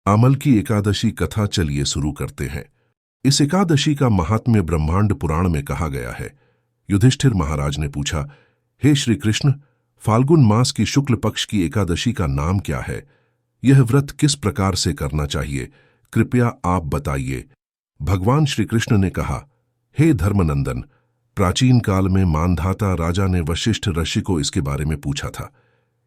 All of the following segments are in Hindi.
आमल की एकादशी कथा चलिए शुरू करते हैं। इस एकादशी का महात्म्य ब्रह्मांड पुराण में कहा गया है। युधिष्ठिर महाराज ने पूछा, हे श्री कृष्ण, फाल्गुन मास की शुक्ल पक्ष की एकादशी का नाम क्या है? यह व्रत किस प्रकार से करना चाहिए? कृपया आप बताइए। भगवान श्री कृष्ण ने कहा, हे धर्मनंदन, प्राचीन काल में मानधाता राजा ने वशिष्ठ ऋषि को इसके बारे में पूछा था।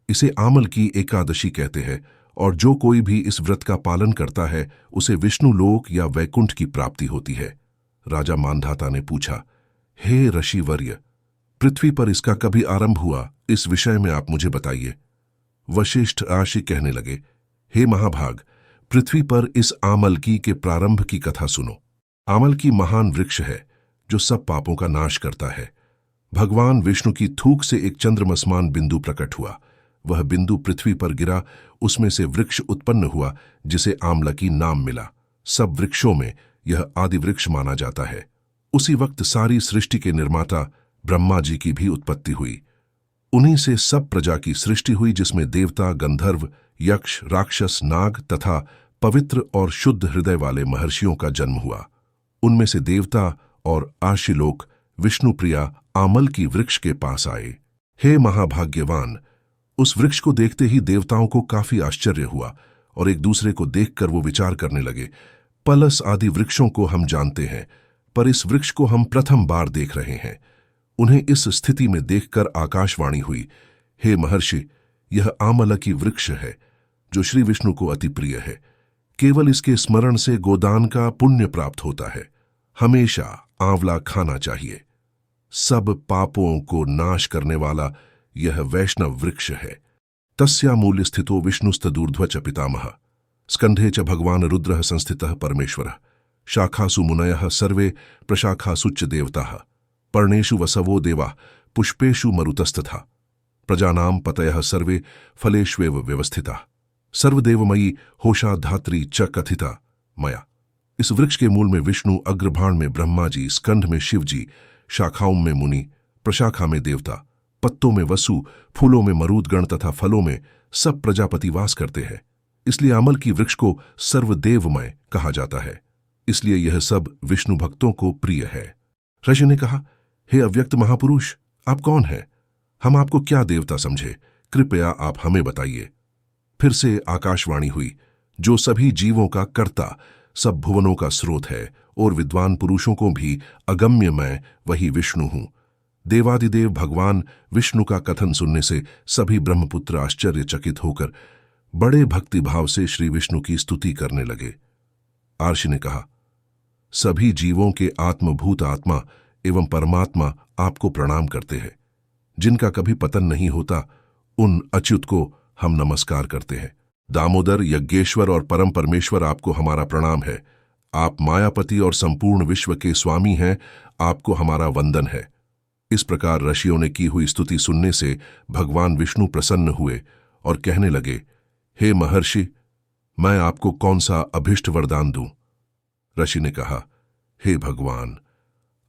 इसे आमल की एकादशी कहते हैं और जो कोई भी इस व्रत का पालन करता है उसे विष्णु लोक या वैकुंठ की प्राप्ति होती है। राजा मानधाता ने पूछा, हे ऋषिवर्य, पृथ्वी पर इसका कभी आरंभ हुआ? इस विषय में आप मुझे बताइए। वशिष्ठ ऋषि कहने लगे, हे महाभाग, पृथ्वी पर इस आमलकी के प्रारंभ की कथा सुनो। आमलकी महान वृक्ष है जो सब पापों का नाश करता है। भगवान विष्णु की थूक से एक चंद्रमसमान बिंदु प्रकट हुआ। वह बिंदु पृथ्वी पर गिरा, उसमें से वृक्ष उत्पन्न हुआ जिसे आमलकी नाम मिला। सब वृक्षों में यह आदि वृक्ष माना जाता है। उसी वक्त सारी सृष्टि के निर्माता ब्रह्मा जी की भी उत्पत्ति हुई। उन्हीं से सब प्रजा की सृष्टि हुई, जिसमें देवता, गंधर्व, यक्ष, राक्षस, नाग तथा पवित्र और शुद्ध हृदय वाले महर्षियों का जन्म हुआ। उनमें से देवता और आशिलोक विष्णुप्रिया आमल की वृक्ष के पास आए। हे महाभाग्यवान, उस वृक्ष को देखते ही देवताओं को काफी आश्चर्य हुआ और एक दूसरे को देखकर वो विचार करने लगे, पलस आदि वृक्षों को हम जानते हैं, पर इस वृक्ष को हम प्रथम बार देख रहे हैं। उन्हें इस स्थिति में देखकर आकाशवाणी हुई, हे महर्षि, यह आमलकी वृक्ष है जो श्री विष्णु को अति प्रिय है। केवल इसके स्मरण से गोदान का पुण्य प्राप्त होता है। हमेशा आंवला खाना चाहिए। सब पापों को नाश करने वाला यह वैष्णव वृक्ष है। तस्या मूल्य स्थितो विष्णुस्तदूर्ध्व च पितामह, स्कंधे च भगवान रुद्रः संस्थितः परमेश्वरः, शाखासु मुनयः सर्वे प्रशाखासुच्च देवताः, पर्णेषु वसवो देवाः, पुष्पेषु मरुतस्तथा, प्रजानां पतयः सर्वे फलेष्वेव व्यवस्थिताः, सर्वदेवमयी होशा धात्री च कथिता मया। इस वृक्ष के मूल में विष्णु, अग्रभाण में ब्रह्मा जी, स्कंध में शिव जी, शाखाओं में मुनि, प्रशाखा में देवता, पत्तों में वसु, फूलों में मरुदगण तथा फलों में सब प्रजापति वास करते हैं। इसलिए आमल की वृक्ष को सर्वदेवमय कहा जाता है। इसलिए यह सब विष्णु भक्तों को प्रिय है। ऋषि ने कहा, हे अव्यक्त महापुरुष, आप कौन हैं? हम आपको क्या देवता समझे? कृपया आप हमें बताइए। फिर से आकाशवाणी हुई, जो सभी जीवों का कर्ता, सब भुवनों का स्रोत है और विद्वान पुरुषों को भी अगम्य मैं वही विष्णु हूं। देवादिदेव भगवान विष्णु का कथन सुनने से सभी ब्रह्मपुत्र आश्चर्यचकित होकर बड़े भक्तिभाव से श्री विष्णु की स्तुति करने लगे। आर्षि ने कहा, सभी जीवों के आत्मभूत आत्मा एवं परमात्मा आपको प्रणाम करते हैं। जिनका कभी पतन नहीं होता, उन अच्युत को हम नमस्कार करते हैं। दामोदर, यज्ञेश्वर और परम परमेश्वर, आपको हमारा प्रणाम है। आप मायापति और संपूर्ण विश्व के स्वामी हैं, आपको हमारा वंदन है। इस प्रकार ऋषियों ने की हुई स्तुति सुनने से भगवान विष्णु प्रसन्न हुए और कहने लगे, हे महर्षि, मैं आपको कौन सा अभिष्ट वरदान दूं? ऋषि ने कहा, हे भगवान,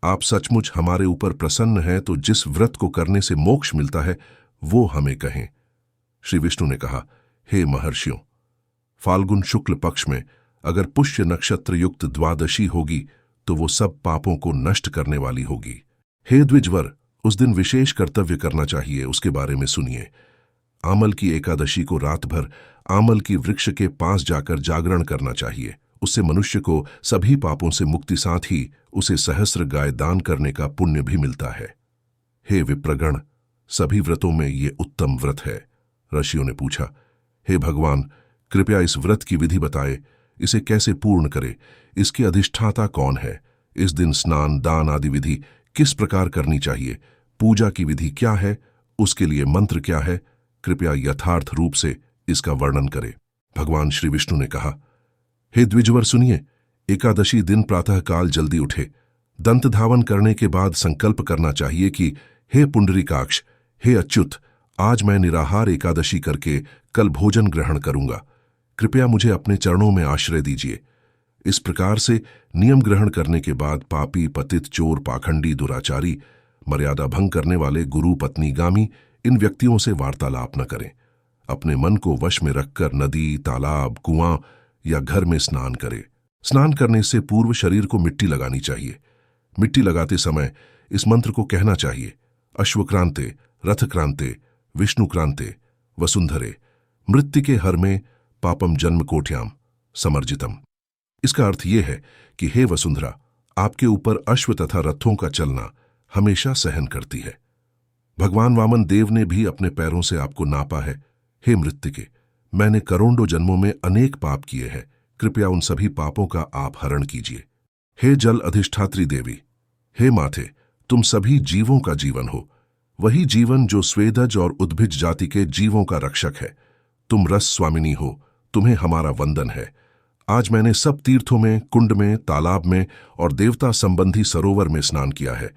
आप सचमुच हमारे ऊपर प्रसन्न हैं, तो जिस व्रत को करने से मोक्ष मिलता है वो हमें कहें। श्री विष्णु ने कहा, हे महर्षियों, फाल्गुन शुक्ल पक्ष में अगर पुष्य नक्षत्र युक्त द्वादशी होगी तो वो सब पापों को नष्ट करने वाली होगी। हे द्विजवर, उस दिन विशेष कर्तव्य करना चाहिए, उसके बारे में सुनिए। आमल की एकादशी को रात भर आमल की वृक्ष के पास जाकर जागरण करना चाहिए। उससे मनुष्य को सभी पापों से मुक्ति, साथ ही उसे सहस्र गाय दान करने का पुण्य भी मिलता है। हे विप्रगण, सभी व्रतों में ये उत्तम व्रत है। ऋषियों ने पूछा, हे भगवान, कृपया इस व्रत की विधि बताए। इसे कैसे पूर्ण करे? इसके अधिष्ठाता कौन है? इस दिन स्नान, दान आदि विधि किस प्रकार करनी चाहिए? पूजा की विधि क्या है? उसके लिए मंत्र क्या है? कृपया यथार्थ रूप से इसका वर्णन करें। भगवान श्री विष्णु ने कहा, हे द्विजवर सुनिए। एकादशी दिन प्रातःकाल जल्दी उठे। दंत धावन करने के बाद संकल्प करना चाहिए कि हे पुंडरीकाक्ष, हे अच्युत, आज मैं निराहार एकादशी करके कल भोजन ग्रहण करूंगा। कृपया मुझे अपने चरणों में आश्रय दीजिए। इस प्रकार से नियम ग्रहण करने के बाद पापी, पतित, चोर, पाखंडी, दुराचारी, मर्यादा भंग करने वाले, गुरु, पत्नीगामी इन व्यक्तियों से वार्तालाप न करें। अपने मन को वश में रखकर नदी, तालाब, कुआं या घर में स्नान करे। स्नान करने से पूर्व शरीर को मिट्टी लगानी चाहिए। मिट्टी लगाते समय इस मंत्र को कहना चाहिए, अश्वक्रांते रथक्रांते विष्णुक्रांते वसुंधरे मृत्तिके हर में पापम जन्म कोठ्याम समर्जितम। इसका अर्थ यह है कि हे वसुंधरा, आपके ऊपर अश्व तथा रथों का चलना हमेशा सहन करती है। भगवान वामन देव ने भी अपने पैरों से आपको नापा है। हे मृत्तिके, मैंने करोड़ों जन्मों में अनेक पाप किए हैं, कृपया उन सभी पापों का आप हरण कीजिए। हे जल अधिष्ठात्री देवी, हे माथे, तुम सभी जीवों का जीवन हो, वही जीवन जो स्वेदज और उद्भिज जाति के जीवों का रक्षक है। तुम रस स्वामिनी हो, तुम्हें हमारा वंदन है। आज मैंने सब तीर्थों में, कुंड में, तालाब में और देवता संबंधी सरोवर में स्नान किया है।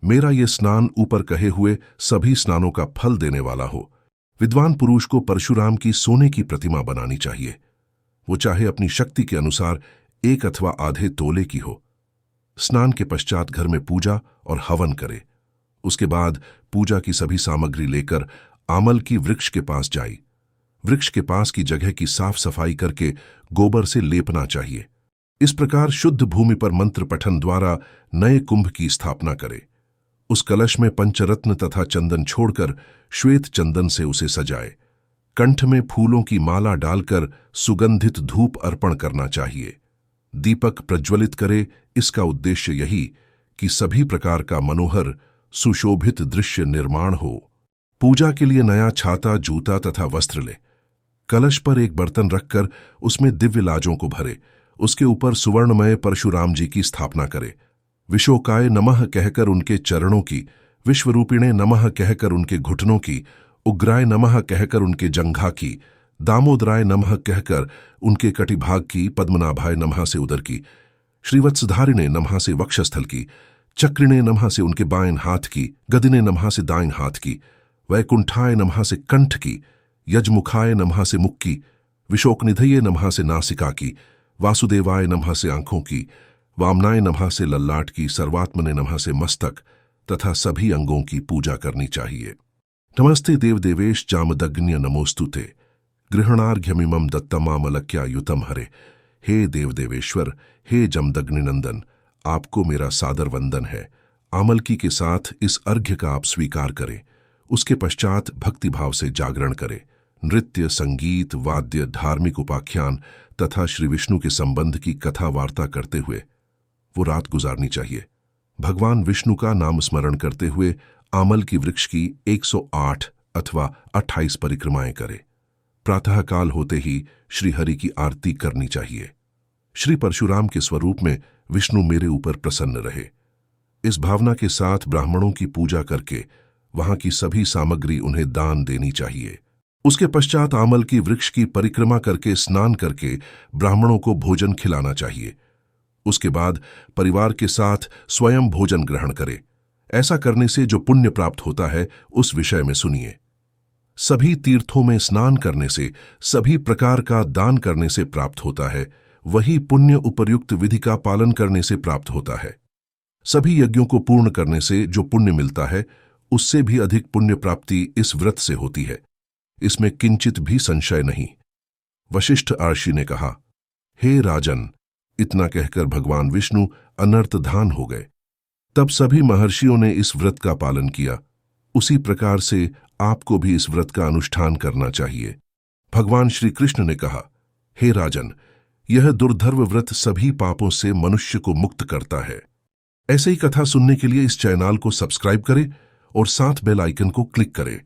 मेरा ये स्नान ऊपर कहे हुए सभी स्नानों का फल देने वाला हो। विद्वान पुरुष को परशुराम की सोने की प्रतिमा बनानी चाहिए। वो चाहे अपनी शक्ति के अनुसार 1 अथवा आधे तोले की हो। स्नान के पश्चात घर में पूजा और हवन करे। उसके बाद पूजा की सभी सामग्री लेकर आमल की वृक्ष के पास जाई। वृक्ष के पास की जगह की साफ सफाई करके गोबर से लेपना चाहिए। इस प्रकार शुद्ध भूमि पर मंत्र पठन द्वारा नए कुंभ की स्थापना करे। उस कलश में पंचरत्न तथा चंदन छोड़कर श्वेत चंदन से उसे सजाए। कंठ में फूलों की माला डालकर सुगंधित धूप अर्पण करना चाहिए। दीपक प्रज्वलित करे। इसका उद्देश्य यही कि सभी प्रकार का मनोहर सुशोभित दृश्य निर्माण हो। पूजा के लिए नया छाता, जूता तथा वस्त्र ले। कलश पर एक बर्तन रखकर उसमें दिव्य लाजों को भरे। उसके ऊपर सुवर्णमय परशुराम जी की स्थापना करे। विशोकाय नमः कहकर उनके चरणों की, विश्वरूपिणे नमः कहकर उनके घुटनों की, उग्राय नमः कहकर उनके जंघा की, दामोदराय नमः कहकर उनके कटिभाग की, पद्मनाभाय नमः से उदर की, श्रीवत्सधारिणे नमः से वक्षस्थल की, चक्रिणे नमः से उनके बाएं हाथ की, गदिने नमः से दाएं हाथ की, वैकुंठाय नमः से कंठ की, यजमुखाय नमः से मुख की, विशोकनिधये नमः से नासिका की, वासुदेवाय नमः से आंखों की, वामनाय नमः से लल्लाट की, सर्वात्मने नमः से मस्तक तथा सभी अंगों की पूजा करनी चाहिए। नमस्ते देवदेवेश जामदग्न्य नमोस्तुते, गृहणार्घ्यमिमं दत्तमामलक्यायुतम हरे। हे देवदेवेश्वर, हे जमदग्निनंदन, आपको मेरा सादर वंदन है। आमलकी के साथ इस अर्घ्य का आप स्वीकार करें। उसके पश्चात भक्तिभाव से जागरण करें। नृत्य, संगीत, वाद्य, धार्मिक उपाख्यान तथा श्री विष्णु के संबंध की कथा वार्ता करते हुए वो रात गुजारनी चाहिए। भगवान विष्णु का नाम स्मरण करते हुए आमल की वृक्ष की 108 अथवा 28 परिक्रमाएं करे। प्रातःकाल होते ही श्री हरि की आरती करनी चाहिए। श्री परशुराम के स्वरूप में विष्णु मेरे ऊपर प्रसन्न रहे, इस भावना के साथ ब्राह्मणों की पूजा करके वहां की सभी सामग्री उन्हें दान देनी चाहिए। उसके पश्चात आमल की वृक्ष की परिक्रमा करके, स्नान करके ब्राह्मणों को भोजन खिलाना चाहिए। उसके बाद परिवार के साथ स्वयं भोजन ग्रहण करे। ऐसा करने से जो पुण्य प्राप्त होता है उस विषय में सुनिए। सभी तीर्थों में स्नान करने से, सभी प्रकार का दान करने से प्राप्त होता है, वही पुण्य उपर्युक्त विधि का पालन करने से प्राप्त होता है। सभी यज्ञों को पूर्ण करने से जो पुण्य मिलता है उससे भी अधिक पुण्य प्राप्ति इस व्रत से होती है। इसमें किंचित भी संशय नहीं। वशिष्ठ आर्षि ने कहा, हे राजन, इतना कहकर भगवान विष्णु अनर्थधान हो गए। तब सभी महर्षियों ने इस व्रत का पालन किया। उसी प्रकार से आपको भी इस व्रत का अनुष्ठान करना चाहिए। भगवान श्री कृष्ण ने कहा, हे राजन, यह दुर्धर्व व्रत सभी पापों से मनुष्य को मुक्त करता है। ऐसे ही कथा सुनने के लिए इस चैनल को सब्सक्राइब करें और साथ बेल आइकन को क्लिक करें।